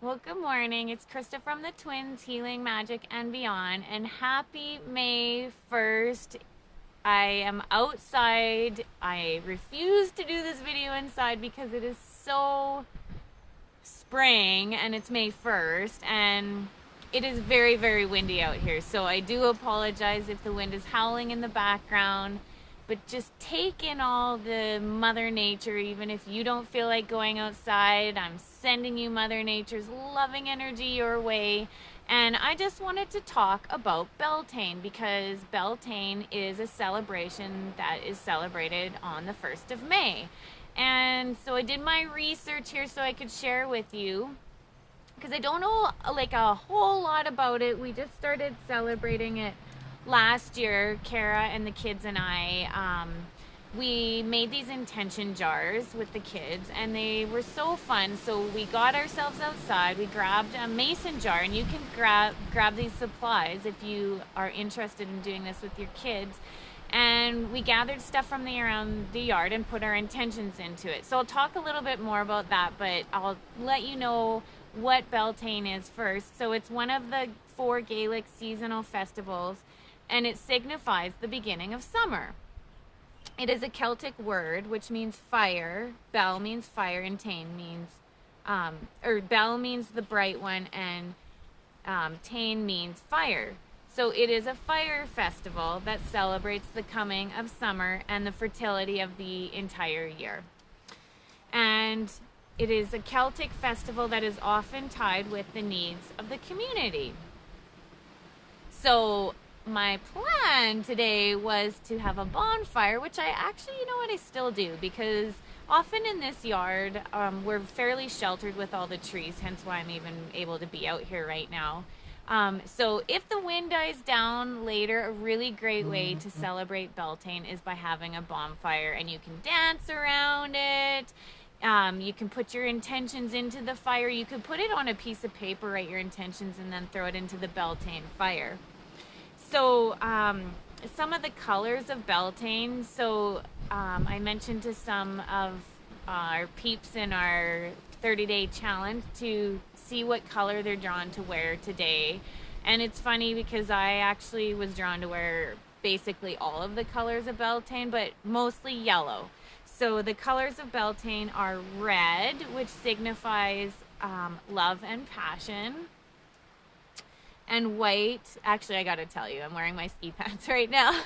Well, good morning. It's Krista from the Twins Healing Magic and Beyond, and happy May 1st. I am outside. I refuse to do this video inside because it is so spring and it's May 1st, and it is very, very windy out here. So I do apologize if the wind is howling in the background. But just take in all the Mother Nature, even if you don't feel like going outside. I'm sending you Mother Nature's loving energy your way. And I just wanted to talk about Beltane because Beltane is a celebration that is celebrated on the 1st of May. And so I did my research here so I could share with you because I don't know like a whole lot about it. We just started celebrating it last year. Kara and the kids and I, we made these intention jars with the kids and they were so fun. So we got ourselves outside, we grabbed a mason jar, and you can grab these supplies if you are interested in doing this with your kids. And we gathered stuff from around the yard and put our intentions into it. So I'll talk a little bit more about that, but I'll let you know what Beltane is first. So it's one of the 4 Gaelic seasonal festivals, and it signifies the beginning of summer. It is a Celtic word which means fire. Bel means fire, and Tane means, Bel means the bright one, and Tane means fire. So it is a fire festival that celebrates the coming of summer and the fertility of the entire year. And it is a Celtic festival that is often tied with the needs of the community. So my plan today was to have a bonfire, which I actually, you know what, I still do, because often in this yard, we're fairly sheltered with all the trees, hence why I'm even able to be out here right now. So if the wind dies down later, a really great way to celebrate Beltane is by having a bonfire, and you can dance around it. You can put your intentions into the fire. You could put it on a piece of paper, write your intentions, and then throw it into the Beltane fire. So some of the colors of Beltane. So I mentioned to some of our peeps in our 30-day challenge to see what color they're drawn to wear today. And it's funny because I actually was drawn to wear basically all of the colors of Beltane, but mostly yellow. So the colors of Beltane are red, which signifies love and passion, and white. Actually, I gotta tell you, I'm wearing my ski pants right now,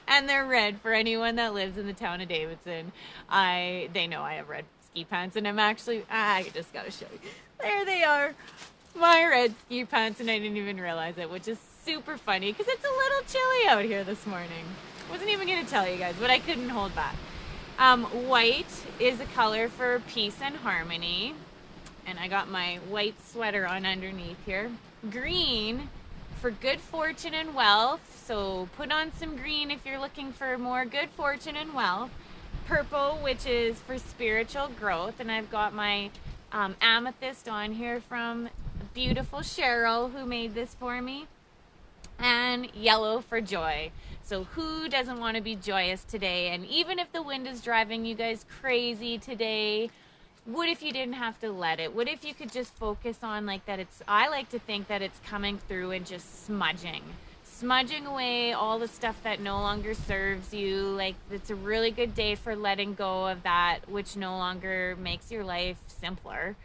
and they're red. For anyone that lives in the town of Davidson, they know I have red ski pants, and I just gotta show you. There they are, my red ski pants, and I didn't even realize it, which is super funny because it's a little chilly out here this morning. Wasn't even gonna tell you guys, but I couldn't hold back. White is a color for peace and harmony, and I got my white sweater on underneath here. Green for good fortune and wealth, so put on some green if you're looking for more good fortune and wealth. Purple, which is for spiritual growth, and I've got my amethyst on here from beautiful Cheryl, who made this for me. And yellow for joy. So who doesn't want to be joyous today? And even if the wind is driving you guys crazy today, what if you didn't have to let it? What if you could just focus on like that I like to think that it's coming through and just smudging away all the stuff that no longer serves you. Like, it's a really good day for letting go of that which no longer makes your life simpler.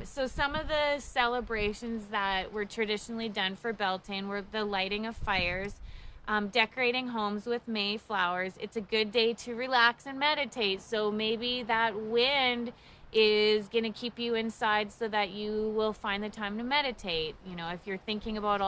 So some of the celebrations that were traditionally done for Beltane were the lighting of fires, decorating homes with May flowers. It's a good day to relax and meditate. So maybe that wind is going to keep you inside so that you will find the time to meditate. You know, if you're thinking about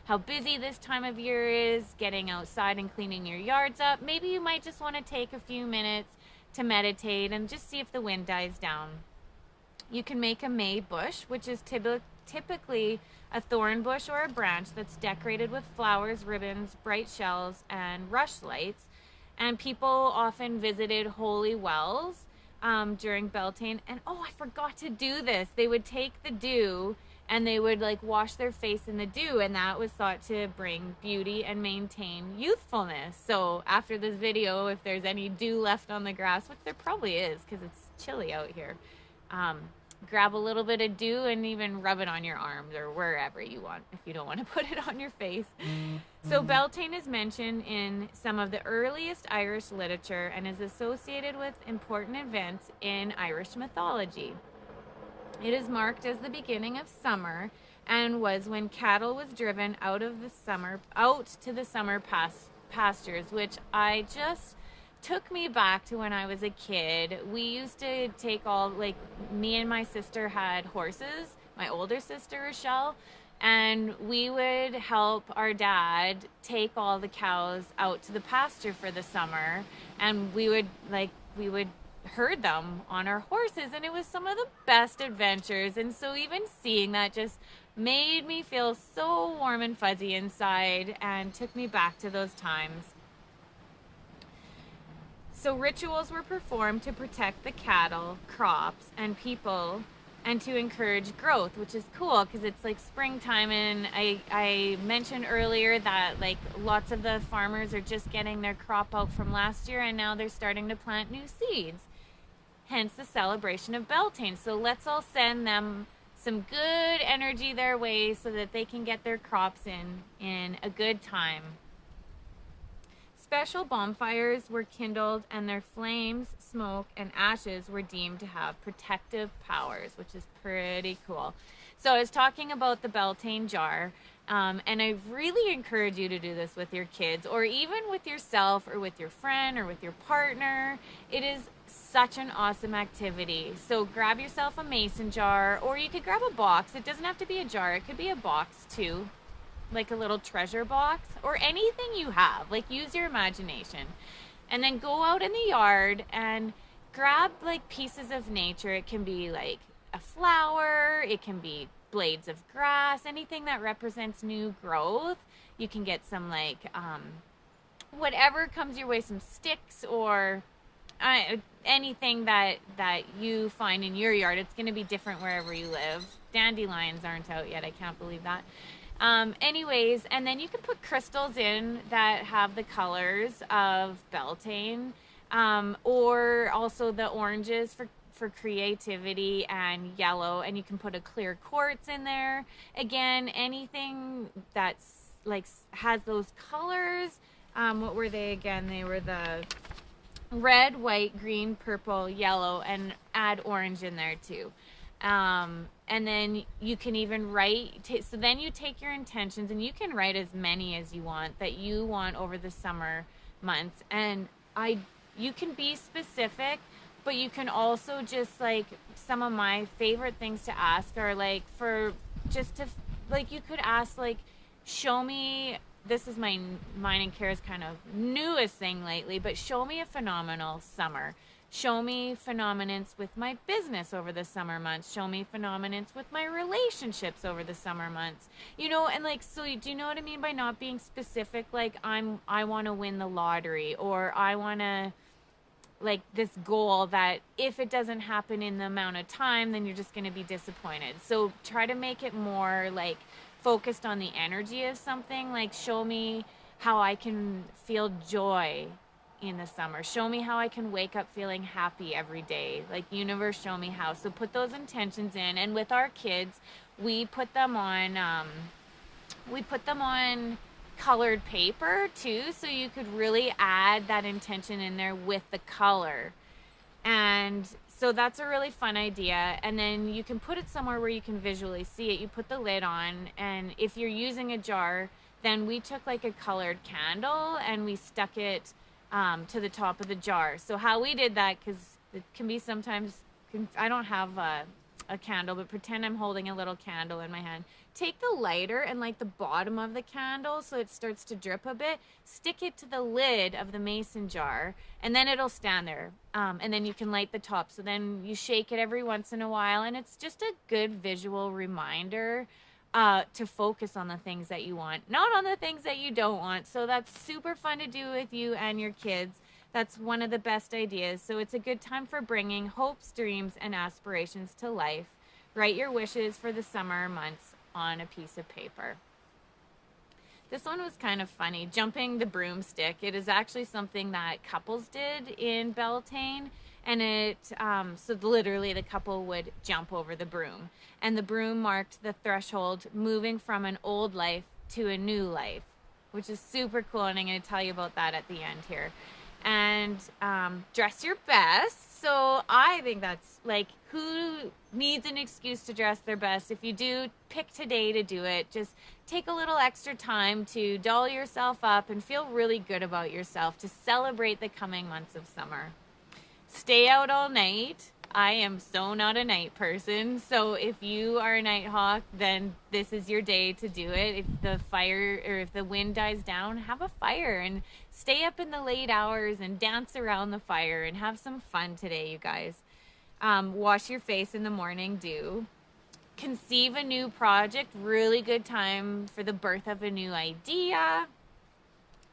how busy this time of year is, getting outside and cleaning your yards up, maybe you might just want to take a few minutes to meditate and just see if the wind dies down. You can make a May bush, which is typically a thorn bush or a branch that's decorated with flowers, ribbons, bright shells, and rush lights. And people often visited holy wells during Beltane. And oh, I forgot to do this. They would take the dew and they would like wash their face in the dew, and that was thought to bring beauty and maintain youthfulness. So after this video, if there's any dew left on the grass, which there probably is because it's chilly out here, grab a little bit of dew and even rub it on your arms or wherever you want if you don't want to put it on your face. So Beltane is mentioned in some of the earliest Irish literature and is associated with important events in Irish mythology. It is marked as the beginning of summer and was when cattle was driven out to the summer pastures, which I just took me back to when I was a kid. We used to take me and my sister had horses, my older sister Rochelle, and we would help our dad take all the cows out to the pasture for the summer, and we would herd them on our horses, and it was some of the best adventures. And so even seeing that just made me feel so warm and fuzzy inside and took me back to those times. So rituals were performed to protect the cattle, crops, and people, and to encourage growth, which is cool because it's like springtime. And I mentioned earlier that like lots of the farmers are just getting their crop out from last year, and now they're starting to plant new seeds. Hence the celebration of Beltane. So let's all send them some good energy their way so that they can get their crops in a good time. Special bonfires were kindled, and their flames, smoke, and ashes were deemed to have protective powers, which is pretty cool. So I was talking about the Beltane jar, and I really encourage you to do this with your kids, or even with yourself, or with your friend, or with your partner. It is such an awesome activity. So grab yourself a mason jar, or you could grab a box. It doesn't have to be a jar. It could be a box too, like a little treasure box, or anything you have. Like, use your imagination. And then go out in the yard and grab like pieces of nature. It can be like a flower, it can be blades of grass, anything that represents new growth. You can get some like whatever comes your way, some sticks, or anything that you find in your yard. It's going to be different wherever you live. Dandelions aren't out yet. I can't believe that. Anyways, and then you can put crystals in that have the colors of Beltane, or also the oranges for creativity, and yellow, and you can put a clear quartz in there. Again, anything that's like has those colors. What were they again? They were the red, white, green, purple, yellow, and add orange in there too. And then you can even write, so then you take your intentions and you can write as many as you want that you want over the summer months. And you can be specific, but you can also just like, some of my favorite things to ask are like, you could ask like, show me, this is mine and Kara's kind of newest thing lately, but show me a phenomenal summer. Show me phenomenons with my business over the summer months. Show me phenomenons with my relationships over the summer months. And like, so do you know what I mean by not being specific? Like, I want to win the lottery, or I want to, like, this goal that if it doesn't happen in the amount of time, then you're just going to be disappointed. So try to make it more like focused on the energy of something. Like, show me how I can feel joy in the summer. Show me how I can wake up feeling happy every day. Like, universe, show me how. So put those intentions in. And with our kids, we put them on colored paper too, so you could really add that intention in there with the color. And so that's a really fun idea. And then you can put it somewhere where you can visually see it. You put the lid on, and if you're using a jar, then we took like a colored candle and we stuck it to the top of the jar. So how we did that, because it can be sometimes, I don't have a candle, but pretend I'm holding a little candle in my hand. Take the lighter and like the bottom of the candle so it starts to drip a bit, stick it to the lid of the mason jar, and then it'll stand there. And then you can light the top. So then you shake it every once in a while, and it's just a good visual reminder to focus on the things that you want, not on the things that you don't want. So that's super fun to do with you and your kids. That's one of the best ideas. So it's a good time for bringing hopes, dreams, and aspirations to life. Write your wishes for the summer months on a piece of paper. This one was kind of funny. Jumping the broomstick. It is actually something that couples did in Beltane. And so literally the couple would jump over the broom, and the broom marked the threshold moving from an old life to a new life, which is super cool. And I'm going to tell you about that at the end here. And dress your best. So I think that's like, who needs an excuse to dress their best? If you do, pick today to do it. Just take a little extra time to doll yourself up and feel really good about yourself to celebrate the coming months of summer. Stay out all night. I am so not a night person. So if you are a night hawk, then this is your day to do it. If the fire or if the wind dies down, have a fire and stay up in the late hours and dance around the fire and have some fun today, you guys. Wash your face in the morning dew. Conceive a new project. Really good time for the birth of a new idea.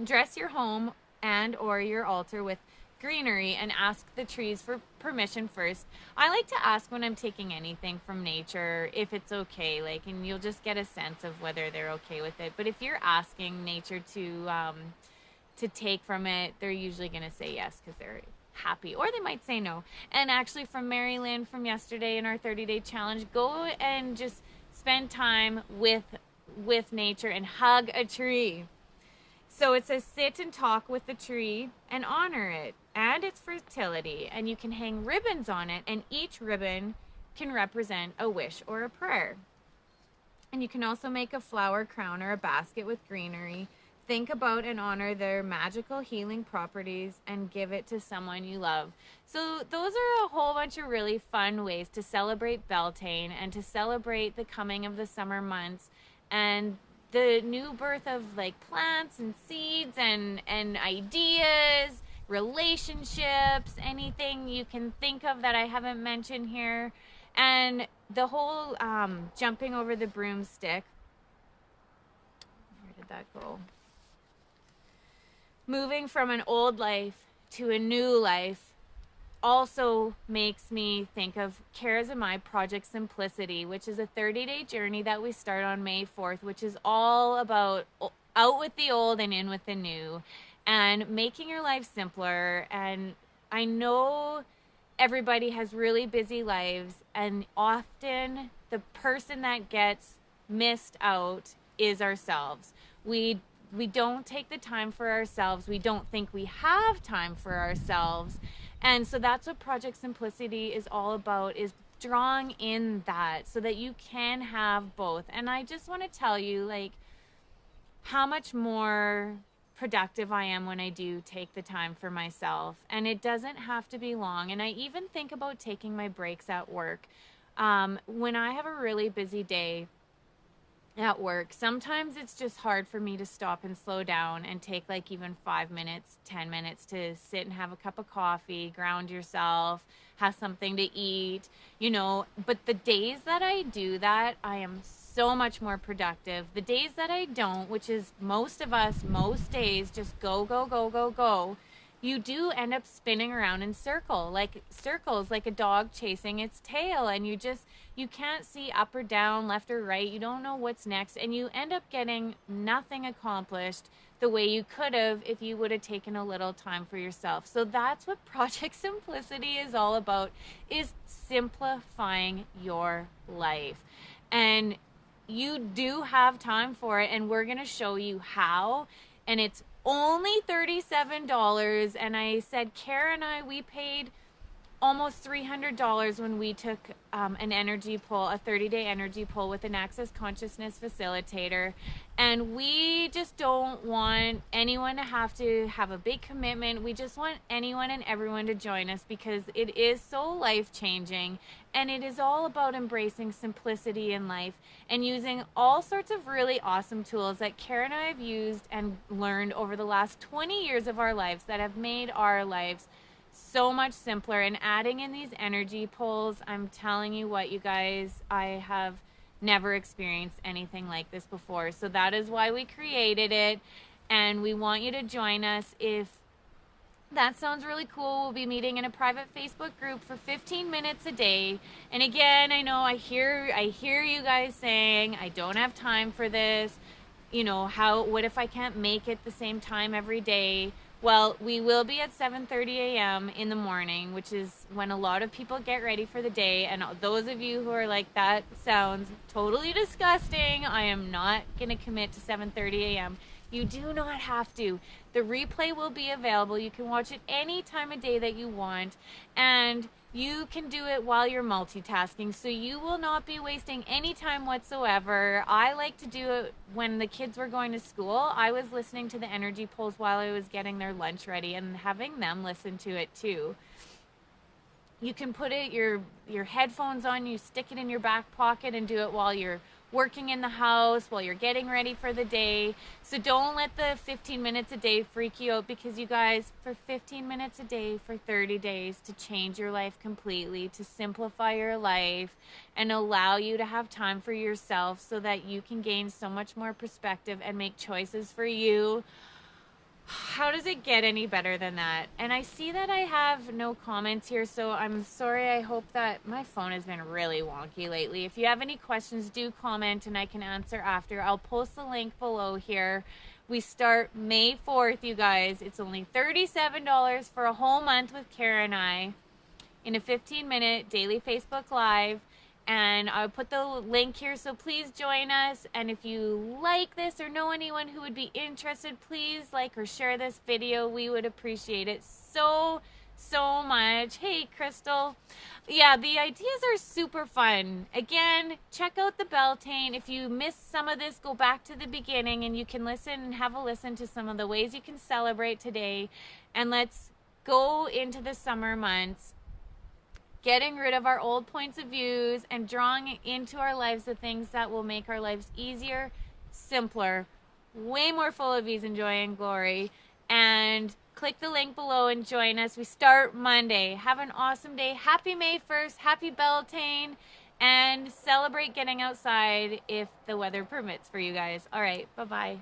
Dress your home and or your altar with greenery and ask the trees for permission first. I like to ask when I'm taking anything from nature if it's okay, like, and you'll just get a sense of whether they're okay with it. But if you're asking nature to take from it, they're usually going to say yes because they're happy, or they might say no. And actually, from Mary Lynn from yesterday in our 30-day challenge, go and just spend time with nature and hug a tree. So it says sit and talk with the tree and honor it and its fertility. And you can hang ribbons on it, and each ribbon can represent a wish or a prayer. And you can also make a flower crown or a basket with greenery. Think about and honor their magical healing properties and give it to someone you love. So those are a whole bunch of really fun ways to celebrate Beltane and to celebrate the coming of the summer months and the new birth of like plants and seeds and ideas, relationships, anything you can think of that I haven't mentioned here. And the whole jumping over the broomstick. Where did that go? Moving from an old life to a new life also makes me think of Cares of My Project Simplicity, which is a 30-day journey that we start on May 4th, which is all about out with the old and in with the new and making your life simpler. And I know everybody has really busy lives, and often the person that gets missed out is ourselves. We don't take the time for ourselves. We don't think we have time for ourselves. And so that's what Project Simplicity is all about, is drawing in that so that you can have both. And I just want to tell you, like, how much more productive I am when I do take the time for myself. And it doesn't have to be long. And I even think about taking my breaks at work. When I have a really busy day at work, sometimes it's just hard for me to stop and slow down and take like even 5 minutes, 10 minutes to sit and have a cup of coffee, ground yourself, have something to eat, you know. But the days that I do that, I am so much more productive. The days that I don't, which is most of us, most days, just go, go, go, go, go, you do end up spinning around in circles like a dog chasing its tail, and you can't see up or down, left or right. You don't know what's next, and you end up getting nothing accomplished the way you could have if you would have taken a little time for yourself. So that's what Project Simplicity is all about, is simplifying your life. And you do have time for it, and we're going to show you how. And it's only $37. And I said, Kara and I, we paid almost $300 when we took an energy pull, a 30-day energy pull with an Access Consciousness facilitator. And we just don't want anyone to have a big commitment. We just want anyone and everyone to join us because it is so life-changing. And it is all about embracing simplicity in life and using all sorts of really awesome tools that Kara and I have used and learned over the last 20 years of our lives that have made our lives so much simpler. And adding in these energy pulls, I'm telling you what, you guys, I have never experienced anything like this before. So that is why we created it, and we want you to join us. If that sounds really cool, we'll be meeting in a private Facebook group for 15 minutes a day. And again, I know I hear you guys saying, I don't have time for this. You know, what if I can't make it the same time every day? Well, we will be at 7:30 a.m. in the morning, which is when a lot of people get ready for the day. And those of you who are like, that sounds totally disgusting, I am not going to commit to 7:30 a.m. You do not have to. The replay will be available. You can watch it any time of day that you want. And you can do it while you're multitasking, so you will not be wasting any time whatsoever. I like to do it when the kids were going to school. I was listening to the energy pulse while I was getting their lunch ready and having them listen to it too. You can put your headphones on, you stick it in your back pocket and do it while you're working in the house, while you're getting ready for the day. So don't let the 15 minutes a day freak you out, because you guys, for 15 minutes a day for 30 days to change your life completely, to simplify your life and allow you to have time for yourself so that you can gain so much more perspective and make choices for you. How does it get any better than that? And I see that I have no comments here, so I'm sorry. I hope that my phone has been really wonky lately. If you have any questions, do comment and I can answer after. I'll post the link below here. We start May 4th, you guys. It's only $37 for a whole month with Kara and I in a 15-minute daily Facebook Live. And I'll put the link here, so please join us. And if you like this or know anyone who would be interested, please like or share this video. We would appreciate it so much. Hey, Crystal. Yeah, the ideas are super fun. Again, check out the Beltane. If you missed some of this, go back to the beginning and you can listen and have a listen to some of the ways you can celebrate today. And let's go into the summer months, getting rid of our old points of views and drawing into our lives the things that will make our lives easier, simpler, way more full of ease and joy and glory. And click the link below and join us. We start Monday. Have an awesome day. Happy May 1st. Happy Beltane. And celebrate getting outside if the weather permits for you guys. All right. Bye-bye.